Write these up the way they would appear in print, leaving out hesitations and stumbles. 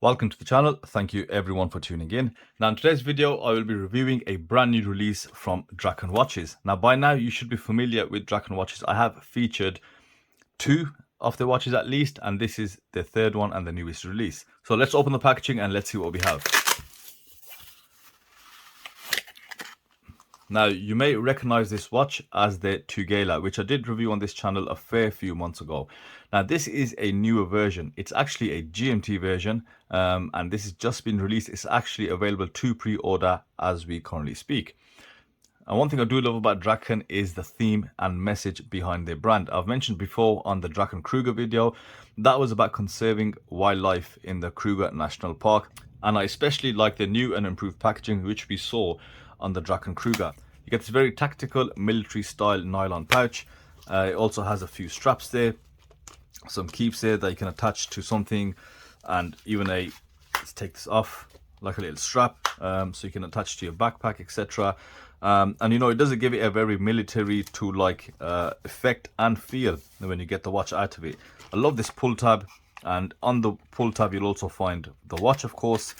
Welcome to the channel. Thank you everyone for tuning in. Now in today's video, I will be reviewing a brand new release from Draken Watches. Now by now you should be familiar with Draken Watches. I have featured two of the watches at least, and this is the third one and the newest release. So let's open the packaging and let's see what we have. Now, you may recognize this watch as the Tugela, which I did review on this channel a fair few months ago. Now, this is a newer version. It's actually a GMT version, and this has just been released. It's actually available to pre-order as we currently speak. And one thing I do love about Draken is the theme and message behind their brand. I've mentioned before on the Draken Kruger video, that was about conserving wildlife in the Kruger National Park. And I especially like the new and improved packaging, which we saw on the Draken Kruger. You get this very tactical military style nylon pouch. It also has a few straps there, some keeps there that you can attach to something, and even let's take this off, like a little strap, so you can attach to your backpack, etc. And you know, it does give it a very military tool like effect and feel when you get the watch out of it. I love this pull tab, and on the pull tab you'll also find the watch, of course.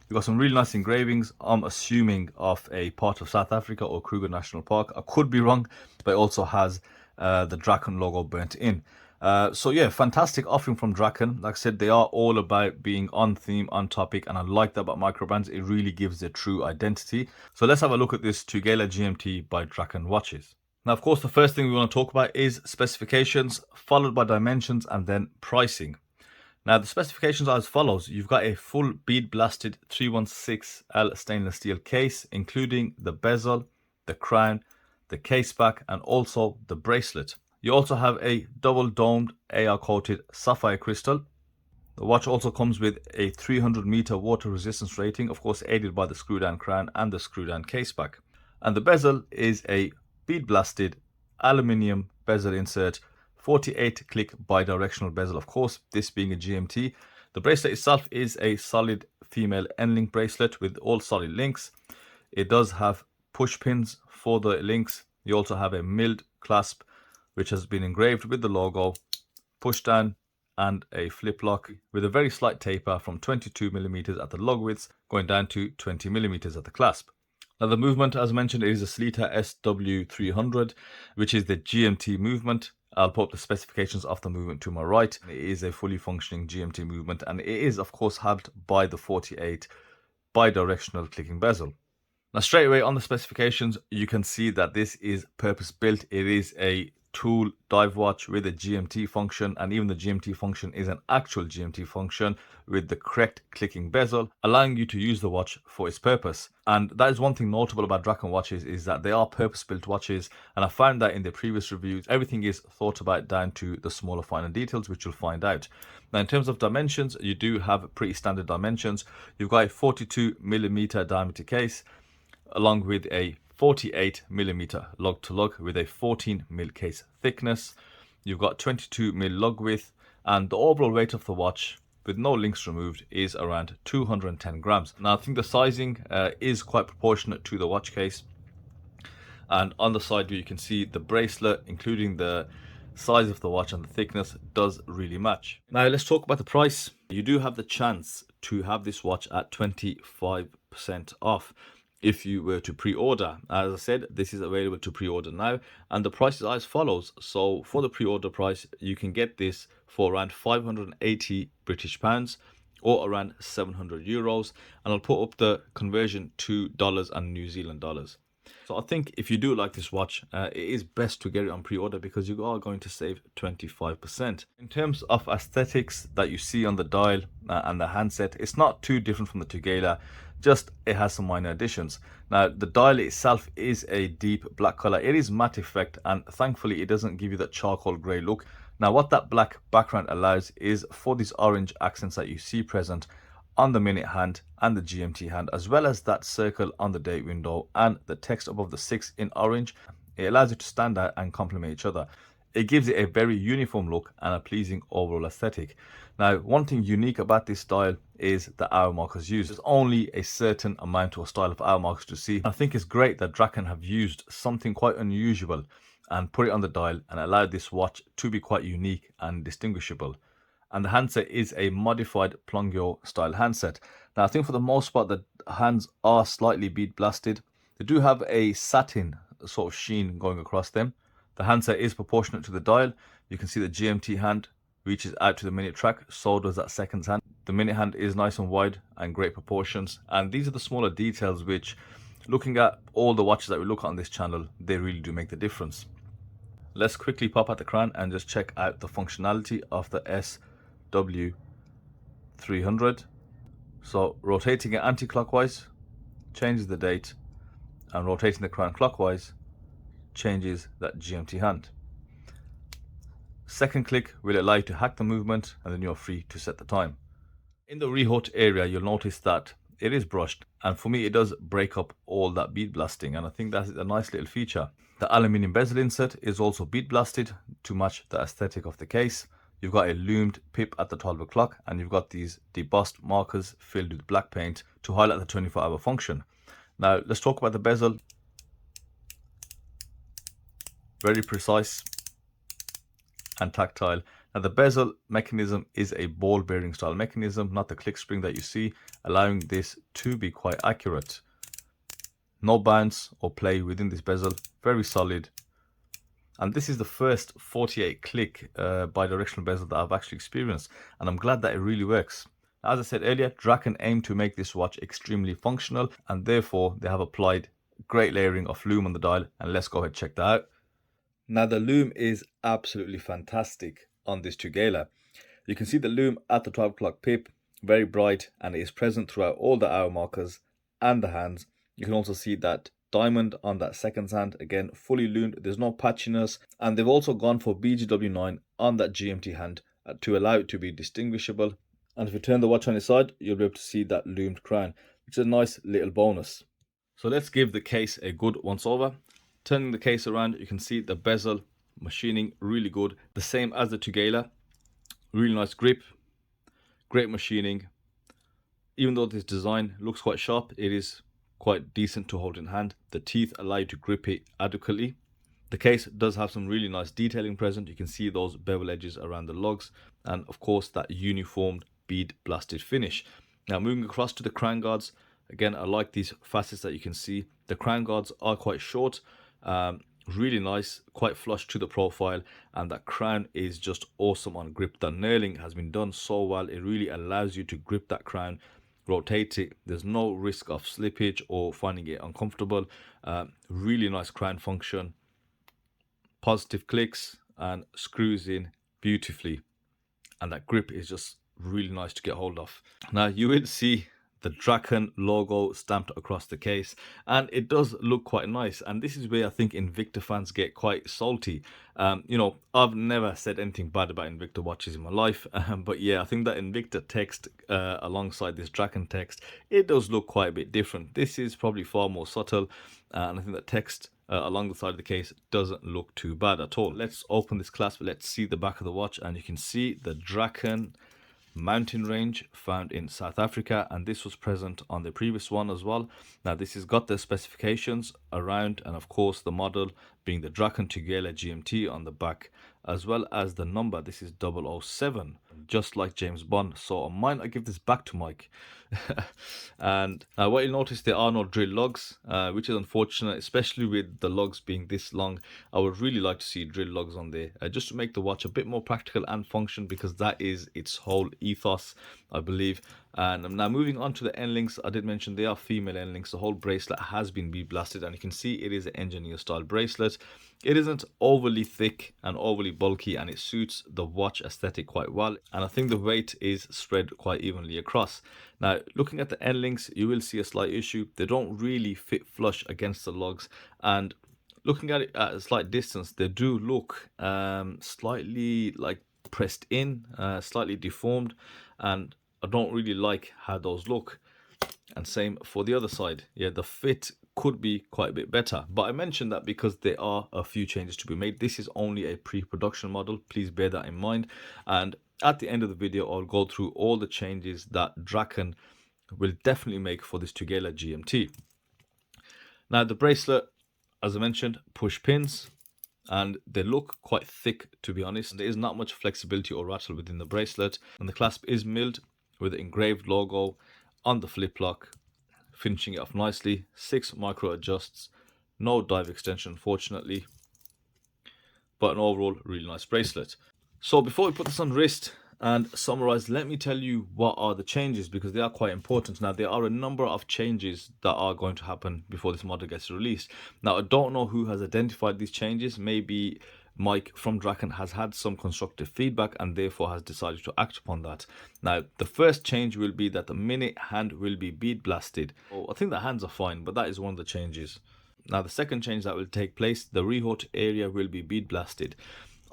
You've got some really nice engravings, I'm assuming of a part of South Africa or Kruger National Park. I could be wrong, but it also has the Draken logo burnt in. So yeah, fantastic offering from Draken. Like I said, they are all about being on theme, on topic, and I like that about micro brands. It really gives their true identity. So let's have a look at this Tugela GMT by Draken Watches. Now, of course, the first thing we want to talk about is specifications, followed by dimensions and then pricing. Now, the specifications are as follows. You've got a full bead blasted 316L stainless steel case, including the bezel, the crown, the case back, and also the bracelet. You also have a double domed AR coated sapphire crystal. The watch also comes with a 300 meter water resistance rating, of course aided by the screw down crown and the screw down case back. And the bezel is a bead blasted aluminium bezel insert, 48 click bi-directional bezel, of course, this being a GMT. The bracelet itself is a solid female end-link bracelet with all solid links. It does have push pins for the links. You also have a milled clasp, which has been engraved with the logo, push down, and a flip lock with a very slight taper from 22mm at the lug width going down to 20mm at the clasp. Now, the movement, as mentioned, is a Sleater SW300, which is the GMT movement. I'll put up the specifications of the movement to my right. It is a fully functioning GMT movement, and it is, of course, helped by the 48 bi-directional clicking bezel. Now, straight away on the specifications, you can see that this is purpose-built. It is a tool dive watch with a GMT function, and even the GMT function is an actual GMT function with the correct clicking bezel, allowing you to use the watch for its purpose. And that is one thing notable about Draken watches, is that they are purpose-built watches, and I found that in the previous reviews everything is thought about down to the smaller finer details, which you'll find out. Now, in terms of dimensions, you do have pretty standard dimensions. You've got a 42mm diameter case along with a 48mm lug to lug with a 14mm case thickness. You've got 22mm lug width, and the overall weight of the watch with no links removed is around 210 grams. Now, I think the sizing is quite proportionate to the watch case, and on the side view you can see the bracelet, including the size of the watch and the thickness, does really match. Now let's talk about the price. You do have the chance to have this watch at 25% off if you were to pre-order. As I said, this is available to pre-order now, and the prices are as follows. So for the pre-order price, you can get this for around 580 British pounds or around 700 euros, and I'll put up the conversion to dollars and New Zealand dollars. So I think if you do like this watch, it is best to get it on pre-order because you are going to save 25%. In terms of aesthetics that you see on the dial and the handset, it's not too different from the Tugela, just it has some minor additions. Now, the dial itself is a deep black color. It is matte effect, and thankfully it doesn't give you that charcoal gray look. Now, what that black background allows is for these orange accents that you see present on the minute hand and the GMT hand, as well as that circle on the date window and the text above the 6 in orange. It allows it to stand out and complement each other. It gives it a very uniform look and a pleasing overall aesthetic. Now, one thing unique about this style is the hour markers used. There's only a certain amount or style of hour markers to see. I think it's great that Draken have used something quite unusual and put it on the dial and allowed this watch to be quite unique and distinguishable. and the handset is a modified plongyo style handset. Now I think for the most part the hands are slightly bead blasted. They do have a satin sort of sheen going across them. The handset is proportionate to the dial. You can see the GMT hand reaches out to the minute track, so does that seconds hand. The minute hand is nice and wide and great proportions, and these are the smaller details which, looking at all the watches that we look at on this channel, they really do make the difference. Let's quickly pop out the crown and just check out the functionality of the SW300. So rotating it anti-clockwise changes the date, and rotating the crown clockwise changes that GMT hand. Second click will allow you to hack the movement, and then you're free to set the time. In the rehook area, you'll notice that it is brushed, and for me it does break up all that bead blasting, and I think that's a nice little feature. The aluminium bezel insert is also bead blasted to match the aesthetic of the case. You've got a loomed pip at the 12 o'clock, and you've got these debossed markers filled with black paint to highlight the 24-hour function. Now let's talk about the bezel. Very precise and tactile. Now the bezel mechanism is a ball bearing style mechanism, not the click spring that you see, allowing this to be quite accurate. No bounce or play within this bezel, very solid. And this is the first 48 click bidirectional bezel that I've actually experienced, and I'm glad that it really works. As I said earlier, Draken aim to make this watch extremely functional, and therefore they have applied great layering of Loom on the dial, and let's go ahead and check that out. Now the Loom is absolutely fantastic on this Tugela. You can see the Loom at the 12 o'clock pip, very bright, and it is present throughout all the hour markers and the hands. You can also see that diamond on that seconds hand, again fully loomed, there's no patchiness, and they've also gone for BGW9 on that GMT hand to allow it to be distinguishable. And if you turn the watch on its side, you'll be able to see that loomed crown, which is a nice little bonus. So let's give the case a good once over. Turning the case around, you can see the bezel machining really good, the same as the Tugela. Really nice grip, great machining. Even though this design looks quite sharp, it is quite decent to hold in hand. The teeth allow you to grip it adequately. The case does have some really nice detailing present. You can see those bevel edges around the lugs, and of course that uniformed bead blasted finish. Now moving across to the crown guards, again I like these facets that you can see. The crown guards are quite short, really nice, quite flush to the profile, and that crown is just awesome on grip. The knurling has been done so well, it really allows you to grip that crown, rotate it, there's no risk of slippage or finding it uncomfortable. Really nice crown function, positive clicks, and screws in beautifully, and that grip is just really nice to get hold of. Now you will see the Draken logo stamped across the case, and it does look quite nice, and this is where I think Invicta fans get quite salty. You know, I've never said anything bad about Invicta watches in my life, but yeah, I think that Invicta text alongside this Draken text, it does look quite a bit different. This is probably far more subtle, and I think that text along the side of the case doesn't look too bad at all. Let's open this clasp, let's see the back of the watch, and you can see the Draken mountain range found in South Africa, and this was present on the previous one as well. Now this has got the specifications around, and of course the model being the Draken Tugela GMT on the back, as well as the number. This is 007, just like James Bond. So on mine I give this back to Mike. And what you'll notice, there are no drill lugs, which is unfortunate, especially with the lugs being this long. I would really like to see drill lugs on there, just to make the watch a bit more practical and function, because that is its whole ethos, I believe. And now moving on to the end links, I did mention they are female end links. The whole bracelet has been bead blasted, and you can see it is an engineer style bracelet. It isn't overly thick and overly bulky, and it suits the watch aesthetic quite well, and I think the weight is spread quite evenly across. Now looking at the end links, you will see a slight issue. They don't really fit flush against the lugs, and looking at it at a slight distance, they do look slightly like pressed in, slightly deformed, and I don't really like how those look. And same for the other side. Yeah, the fit could be quite a bit better, but I mentioned that because there are a few changes to be made. This is only a pre-production model, please bear that in mind, and at the end of the video I'll go through all the changes that Draken will definitely make for this Tugela GMT. Now the bracelet, as I mentioned, push pins, and they look quite thick, to be honest. There is not much flexibility or rattle within the bracelet, and the clasp is milled with the engraved logo on the flip lock, finishing it off nicely. 6 micro adjusts, no dive extension unfortunately, but an overall really nice bracelet. So before we put this on wrist and summarize, let me tell you what are the changes, because they are quite important. Now, there are a number of changes that are going to happen before this model gets released. Now, I don't know who has identified these changes. Maybe Mike from Draken has had some constructive feedback and therefore has decided to act upon that. Now, the first change will be that the minute hand will be bead blasted. Oh, I think the hands are fine, but that is one of the changes. Now, the second change that will take place, the rehaut area will be bead blasted.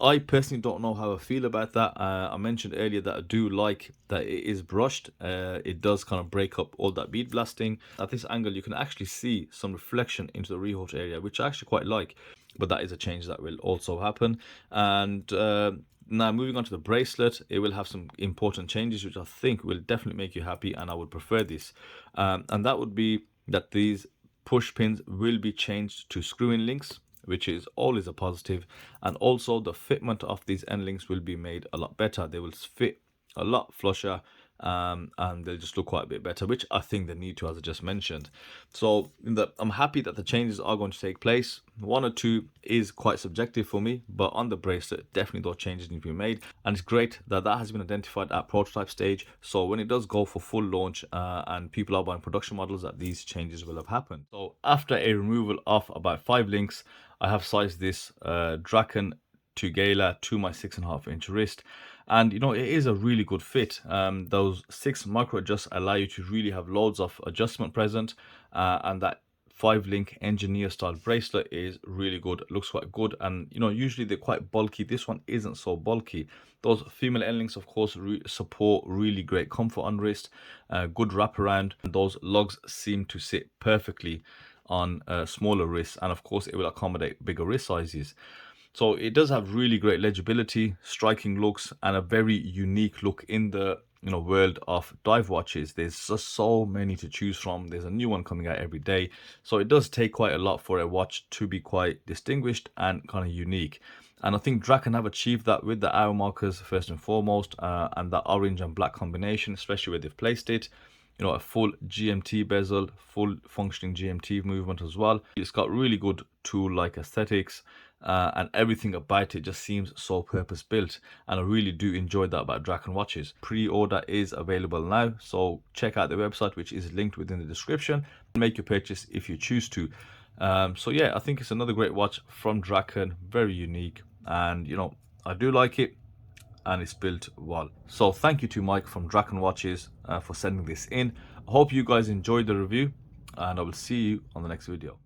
I personally don't know how I feel about that. I mentioned earlier that I do like that it is brushed. It does kind of break up all that bead blasting. At this angle, you can actually see some reflection into the rehaut area, which I actually quite like. But that is a change that will also happen. And now moving on to the bracelet, it will have some important changes, which I think will definitely make you happy, and I would prefer this. And that would be that these push pins will be changed to screw-in links, which is always a positive. And also the fitment of these end links will be made a lot better. They will fit a lot flusher, and they'll just look quite a bit better, which I think they need to, as I just mentioned. So I'm happy that the changes are going to take place. 1 or 2 is quite subjective for me, but on the bracelet, definitely those changes need to be made. And it's great that that has been identified at prototype stage, so when it does go for full launch and people are buying production models, that these changes will have happened. So after a removal of about 5 links, I have sized this Draken Tugela to my 6.5-inch wrist, and you know, it is a really good fit. Those 6 micro adjusts allow you to really have loads of adjustment present, and that 5-link engineer style bracelet is really good. It looks quite good, and you know, usually they're quite bulky. This one isn't so bulky. Those female end links, of course, support really great comfort on wrist, good wraparound, and those lugs seem to sit perfectly on smaller wrists, and of course it will accommodate bigger wrist sizes. So it does have really great legibility, striking looks, and a very unique look in the world of dive watches. There's just so many to choose from. There's a new one coming out every day, so it does take quite a lot for a watch to be quite distinguished and kind of unique. And I think Draken have achieved that with the hour markers first and foremost, and that orange and black combination, especially where they've placed it. You know, a full GMT bezel, full functioning GMT movement as well. It's got really good tool-like aesthetics, and everything about it just seems so purpose built, and I really do enjoy that about Draken watches. Pre-order is available now, so check out the website, which is linked within the description, and make your purchase if you choose to. So yeah, I think it's another great watch from Draken, very unique, and you know, I do like it, and it's built well. So thank you to Mike from Draken Watches for sending this in. I hope you guys enjoyed the review, and I will see you on the next video.